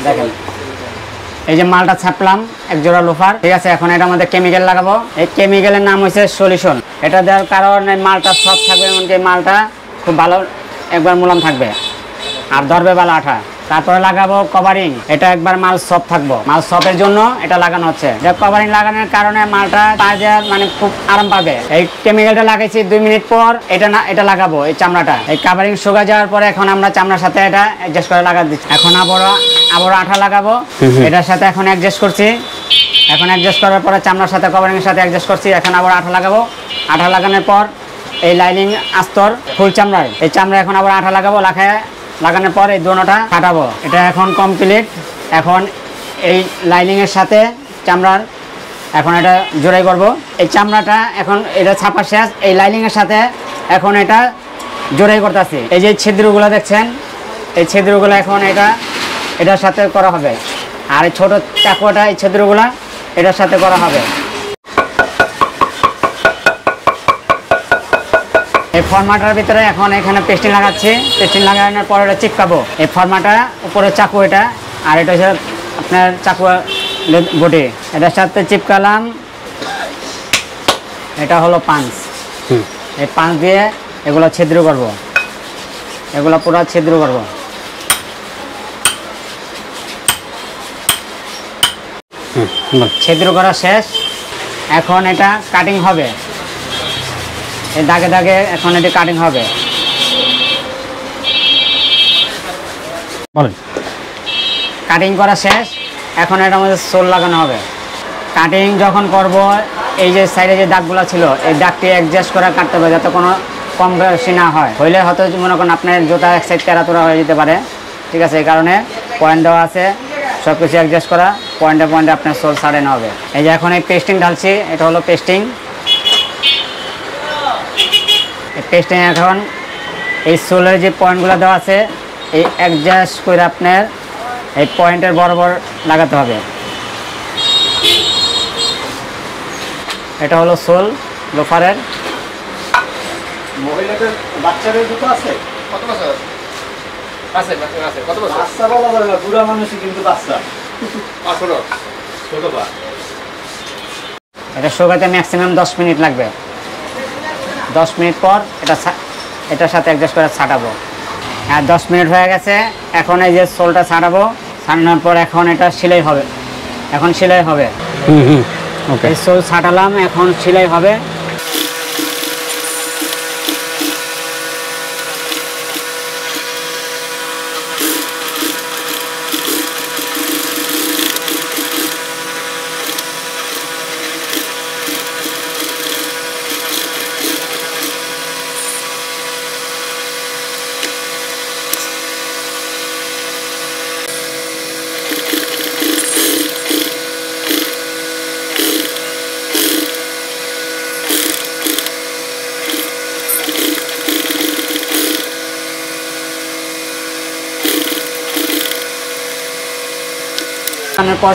দেখেন এই যে মালটা ছাপলাম এক জোড়া লোফার, ঠিক আছে। এখন এটা আমাদের কেমিক্যাল লাগাবো। এই কেমিক্যালের নাম হচ্ছে সলিউশন। এটা দেওয়ার কারণে মালটা সফট থাকবে, এমনকি মালটা খুব ভালো একবার মুলাম থাকবে আর ধরবে ভালো আঠা। তারপরে লাগাবো কভারিং। এটা একবার মাল সফট থাকবো, মাল সফটের জন্য এটা লাগানো হচ্ছে। কভারিং লাগানোর কারণে মালটা পায়ে মানে খুব আরাম পাবে। এই কেমিক্যালটা লাগাইছি 2 মিনিট পর এটা লাগাবো এই চামড়াটা। এই কভারিং শুকিয়ে যাওয়ার পরে এখন আমরা চামড়ার সাথে এটা অ্যাডজাস্ট করে লাগা দিচ্ছি। এখন আবার আঠা লাগাবো এটার সাথে। এখন অ্যাডজাস্ট করছি, এখন অ্যাডজাস্ট করার পরে চামড়ার সাথে কভারিং এর সাথে অ্যাডজাস্ট করছি। এখন আবার আঠা লাগাবো। আঠা লাগানোর পর এই লাইনিং আস্তর ফুল চামড়ায়, এই চামড়া এখন আবার আঠা লাগাবো। লাগানোর পর এই দোনোটা কাটাবো। এটা এখন কমপ্লিট। এখন এই লাইনিং এর সাথে চামড়ার এখন এটা জোড়াই করব। এই চামড়াটা এখন এটা ছাপা শেষ, এই লাইনিং এর সাথে এখন এটা জোড়াই করতেছি। এই যে ছিদ্রগুলো দেখছেন, এই ছিদ্রগুলো এখন এটার সাথে করা হবে। আর এই ছোট চাকুটা এই ছিদ্রগুলো এটার সাথে করা হবে। এই ফরমাটার ভিতরে এখন এখানে পেস্টিং লাগাচ্ছি। পেস্টিং লাগানোর পর এটা চিপকাবো। এই ফরমাটা উপরে চাকু এটা, আর এটা হচ্ছে আপনার চাকু বটি, এটার সাথে চিপকালাম। এটা হলো পাঞ্চ। এই পাঞ্চ দিয়ে এগুলো ছিদ্র করব, এগুলো পুরো ছিদ্র করব। ছিদ্র করা শেষ। এখন এটা কাটিং হবে, এই দাগে দাগে এখন এটি কাটিং হবে। বলেন, কাটিং করা শেষ। এখন এটা আমাদের সোল লাগানো হবে। কাটিং যখন করব, এই যে সাইডে যে দাগগুলো ছিল, এই দাগটি অ্যাডজাস্ট করে কাটতে হবে যাতে কোনো কম বেশি না হয়। হইলে হয়তো মনে করেন আপনার জুতা এক সাইড তেরাতোরা হয়ে যেতে পারে, ঠিক আছে। এই কারণে পয়েন্ট দেওয়া আছে, সব কিছু অ্যাডজাস্ট করা, পয়েন্টে পয়েন্টে আপনার সোল সারানো হবে। এই যে এখন এই পেস্টিং ঢালছি, এটা হলো পেস্টিং। পেস্টিং এখন এই সোলের যে পয়েন্টগুলো দেওয়া আছে, এই অ্যাডজাস্ট করে আপনার এই পয়েন্টের বরাবর লাগাতে হবে। এটা হলো সোল লোফারের। মহিলাদের বাচ্চাদের জুতো আছে? কত বছর আছে? কত বছর? বাচ্চা বলা যাবে না, বুড়া মানুষই কিন্তু বাচ্চা। ছোট পা। এটা শুকাতে ম্যাক্সিমাম 10 মিনিট লাগবে। 10 মিনিট পর এটার সাথে অ্যাডজাস্ট করে ছাটাবো। হ্যাঁ, 10 মিনিট হয়ে গেছে। এখন এই যে সোলটা ছাড়াবো, ছাড়ানোর পর এখন এটা সেলাই হবে। এখন সেলাই হবে। ওকে, সোল ছাটালাম, এখন সেলাই হবে।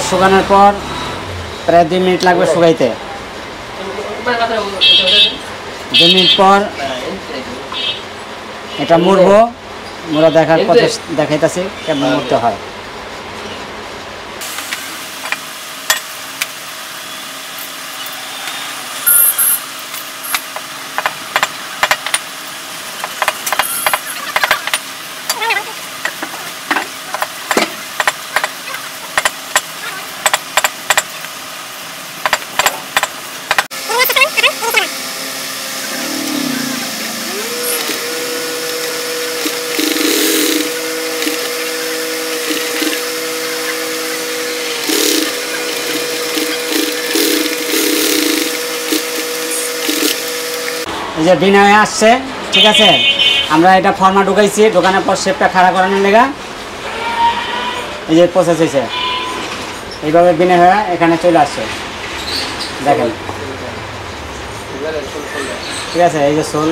শুকানোর পর প্রায় 2 মিনিট লাগবে শুকাইতে। 2 মিনিট পর এটা মুড়বো। মুড়া দেখার পর দেখাইতেছি কেমন মুড়তে হয়। এই যে বিনা হয়ে আসছে, ঠিক আছে। আমরা এটা ফর্মা ঢুকাইছি, ঢোকানোর পর শেপটা খাড়া করানোর লেগা এই যে প্রসেস হয়েছে। এইভাবে বিনা হয়ে এখানে চলে আসছে, দেখেন, ঠিক আছে। এই যে সোল